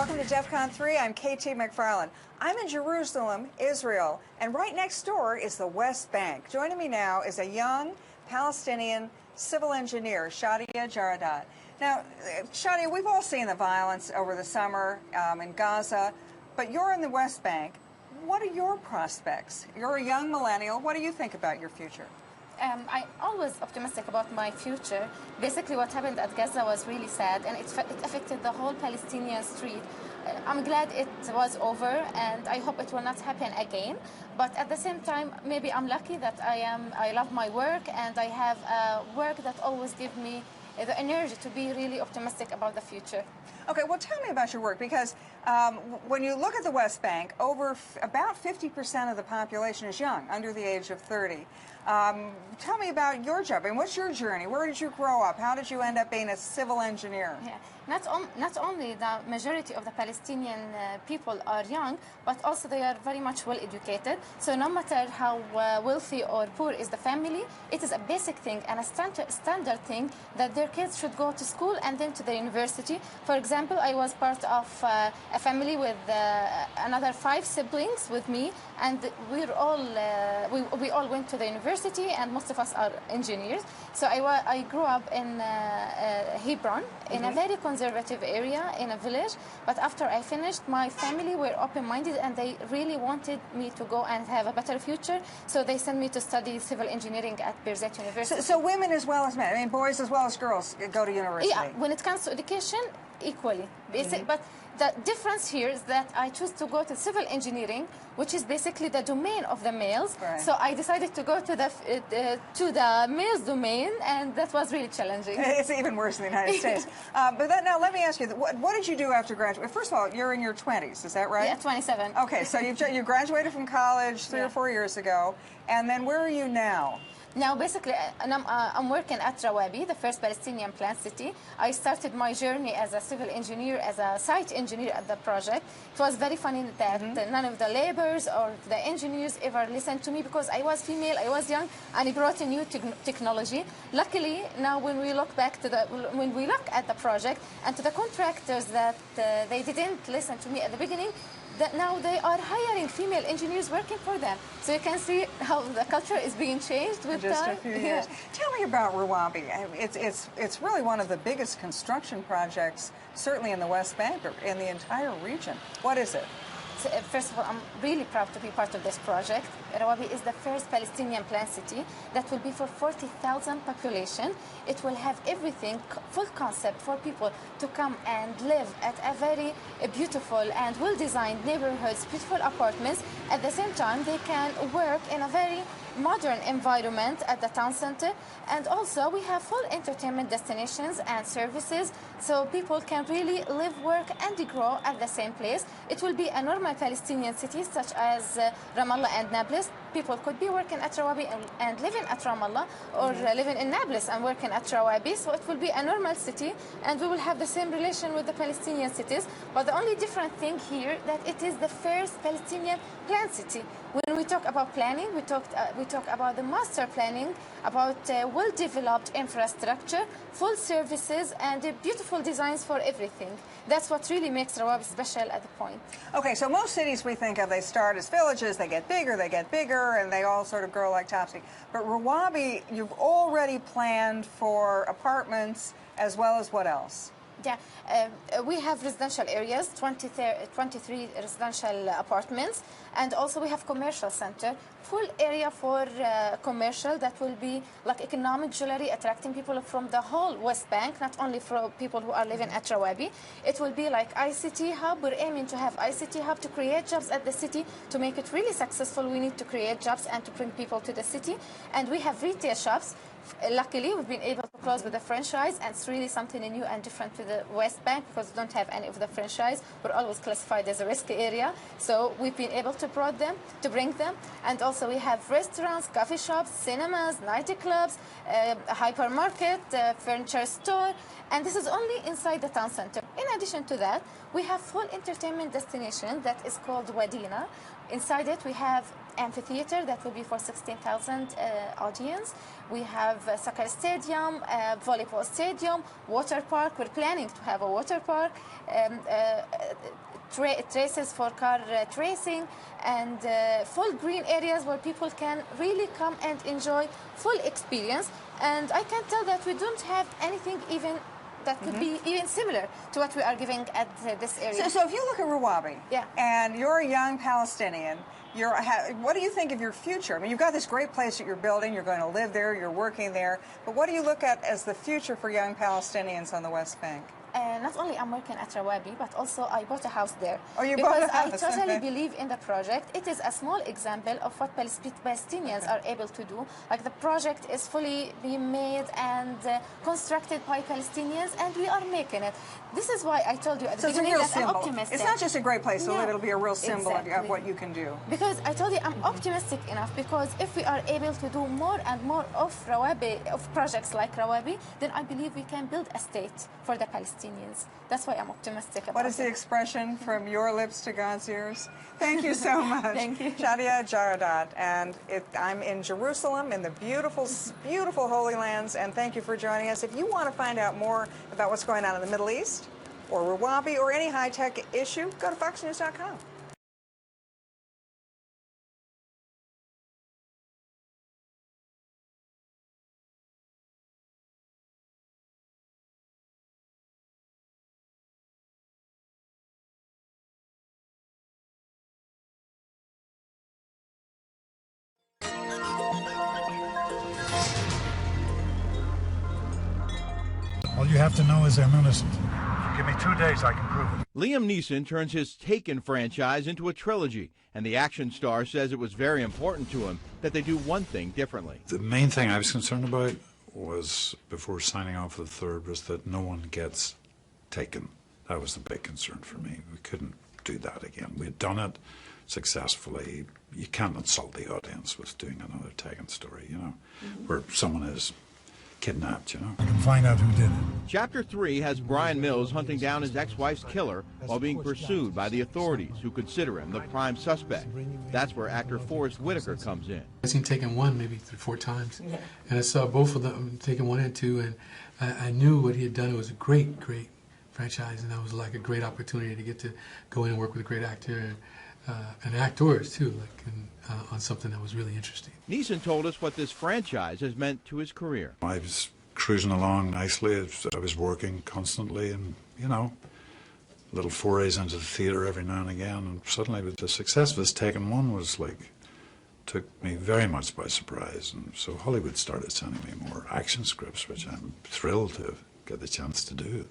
Welcome to DEF CON 3. I'm KT McFarland. I'm in Jerusalem, Israel, and right next door is the West Bank. Joining me now is a young Palestinian civil engineer, Shadia Jaradat. Now, Shadia, we've all seen the violence over the summer in Gaza, but you're in the West Bank. What are your prospects? You're a young millennial. What do you think about your future? I'm always optimistic about my future. Basically, what happened at Gaza was really sad, and it affected the whole Palestinian street. I'm glad it was over, and I hope it will not happen again. But at the same time, maybe I'm lucky that I love my work, and I have a work that always gives me the energy to be really optimistic about the future. Okay, well, tell me about your work, because when you look at the West Bank, about 50% of the population is young, under the age of 30. Tell me about your job. And what's your journey? Where did you grow up? How did you end up being a civil engineer? Yeah. Not only the majority of the Palestinian people are young, but also they are very much well educated. So no matter how wealthy or poor is the family, it is a basic thing and a standard thing that their kids should go to school and then to the university. For example, I was part of a family with another 5 siblings with me, and we all went to the university, and most of us are engineers. So I grew up in Hebron, in a very conservative area, in a village. But after I finished, my family were open-minded, and they really wanted me to go and have a better future. So they sent me to study civil engineering at Birzeit University. So women as well as men, I mean, boys as well as girls go to university. Yeah, when it comes to education, equally. But the difference here is that I choose to go to civil engineering, which is basically the domain of the males. Right. So I decided to go to the males domain, and that was really challenging. It's even worse in the United States. But now let me ask you, what did you do after graduation? First of all, you're in your 20s, is that right? Yeah, 27. Okay, so you graduated from college 3 or 4 years ago, and then where are you now? Now, basically, I'm working at Rawabi, the first Palestinian plant city. I started my journey as a civil engineer, as a site engineer at the project. It was very funny that none of the laborers or the engineers ever listened to me because I was female, I was young, and I brought a new technology. Luckily, now when we look at the project and to the contractors that they didn't listen to me at the beginning, that now they are hiring female engineers working for them. So you can see how the culture is being changed with just time. A few years. Tell me about Rawabi. It's really one of the biggest construction projects, certainly in the West Bank or in the entire region. What is it? First of all, I'm really proud to be part of this project. Rawabi is the first Palestinian plant city that will be for 40,000 population. It will have everything, full concept for people to come and live at a very beautiful and well-designed neighborhoods, beautiful apartments. At the same time, they can work in a very modern environment at the town center, and also we have full entertainment destinations and services, so people can really live, work, and grow at the same place. It will be a normal Palestinian city such as Ramallah and Nablus. People could be working at Rawabi and living at Ramallah, or living in Nablus and working at Rawabi. So it will be a normal city, and we will have the same relation with the Palestinian cities. But the only different thing here that it is the first Palestinian plant city. When we talk about planning, we talk about the master planning, about well-developed infrastructure, full services, and beautiful designs for everything. That's what really makes Rawabi special at the point. Okay, so most cities we think of, they start as villages, they get bigger, and they all sort of grow like topsy. But Rawabi, you've already planned for apartments as well as what else? Yeah, we have residential areas, 23 residential apartments, and also we have commercial center, full area for commercial that will be like economic jewelry, attracting people from the whole West Bank, not only for people who are living at Rawabi. It will be like ICT hub. We're aiming to have ICT hub to create jobs at the city. To make it really successful, we need to create jobs and to bring people to the city. And we have retail shops. Luckily, we've been able to close with the franchise, and it's really something new and different to the West Bank because we don't have any of the franchise. We're always classified as a risky area, so we've been able to bring them. And also we have restaurants, coffee shops, cinemas, nightclubs, a hypermarket, furniture store, and this is only inside the town center. In addition to that, we have full entertainment destination that is called Medina. Inside it, we have amphitheater that will be for 16,000 audience. We have a soccer stadium, volleyball stadium, water park. We're planning to have a water park, traces for car tracing, and full green areas where people can really come and enjoy full experience. And I can tell that we don't have anything even that could be even similar to what we are giving at this area. So if you look at Rawabi, and you're a young Palestinian, what do you think of your future? I mean, you've got this great place that you're building, you're going to live there, you're working there, but what do you look at as the future for young Palestinians on the West Bank? Not only I'm working at Rawabi, but also I bought a house there. Oh, you bought a house? Because I totally believe in the project. It is a small example of what Palestinians are able to do. Like, the project is fully being made and constructed by Palestinians, and we are making it. This is why I told you at the beginning that I'm optimistic. It's not just a great place to live, it'll be a real symbol of what you can do. Because I told you I'm optimistic enough, because if we are able to do more and more of Rawabi, of projects like Rawabi, then I believe we can build a state for the Palestinians. That's why I'm optimistic about it. What is the expression from your lips to God's ears? Thank you so much. Thank you. Shadia Jaradat, and I'm in Jerusalem, in the beautiful, beautiful Holy Lands, and thank you for joining us. If you want to find out more about what's going on in the Middle East, or Rawabi, or any high-tech issue, go to foxnews.com. All you have to know is I'm innocent. Give me 2 days, I can prove it. Liam Neeson turns his Taken franchise into a trilogy, and the action star says it was very important to him that they do one thing differently. The main thing I was concerned about was, before signing off for the third, was that no one gets taken. That was the big concern for me. We couldn't do that again. We had done it successfully. You can't insult the audience with doing another Taken story, you know, where someone is kidnapped, you know. I can find out who did it. Chapter 3 has Brian Mills hunting down his ex-wife's killer while being pursued by the authorities, who consider him the prime suspect. That's where actor Forrest Whitaker comes in. I've seen Taken 1 maybe 3 or 4 times, and I saw both of them, Taken 1 and 2, and I knew what he had done. It was a great, great franchise, and that was like a great opportunity to get to go in and work with a great actor and actors too, like on something that was really interesting. Neeson told us what this franchise has meant to his career. I was cruising along nicely. I was working constantly, and, you know, little forays into the theater every now and again, and suddenly with the success of this Taken 1 was like, took me very much by surprise, and so Hollywood started sending me more action scripts, which I'm thrilled to get the chance to do.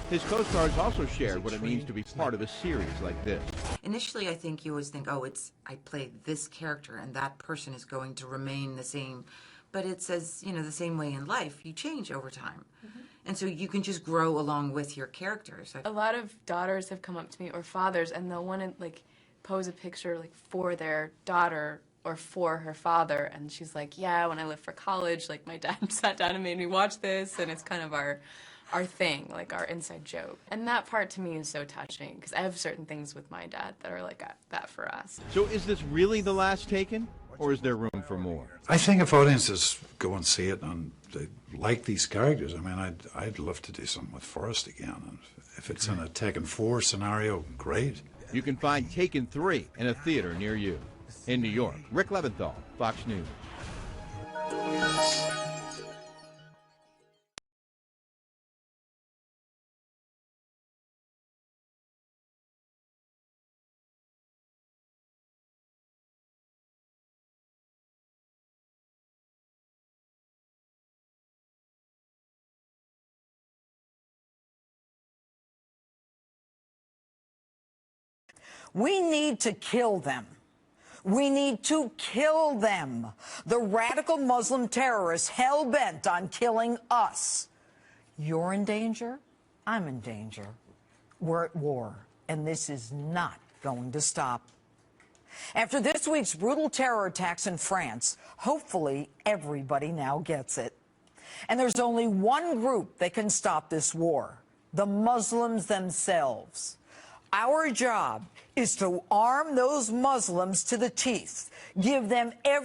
His co-stars also shared what it means to be part of a series like this. Initially, I think you always think, oh, I play this character and that person is going to remain the same. But it's, as you know, the same way in life. You change over time. And so you can just grow along with your characters. A lot of daughters have come up to me, or fathers, and they'll want to, like, pose a picture, like, for their daughter or for her father. And she's like, yeah, when I left for college, like, my dad sat down and made me watch this, and it's kind of our thing, like our inside joke. And that part to me is so touching, because I have certain things with my dad that are like that for us. So is this really the last Taken, or is there room for more? I think if audiences go and see it and they like these characters, I mean, I'd love to do something with Forrest again. And if it's in a Taken 4 scenario, great. You can find Taken 3 in a theater near you. In New York, Rick Leventhal, Fox News. We need to kill them. We need to kill them. The radical Muslim terrorists hell-bent on killing us. You're in danger. I'm in danger. We're at war, and this is not going to stop. After this week's brutal terror attacks in France, hopefully everybody now gets it. And there's only one group that can stop this war: the Muslims themselves. Our job is to arm those Muslims to the teeth, give them every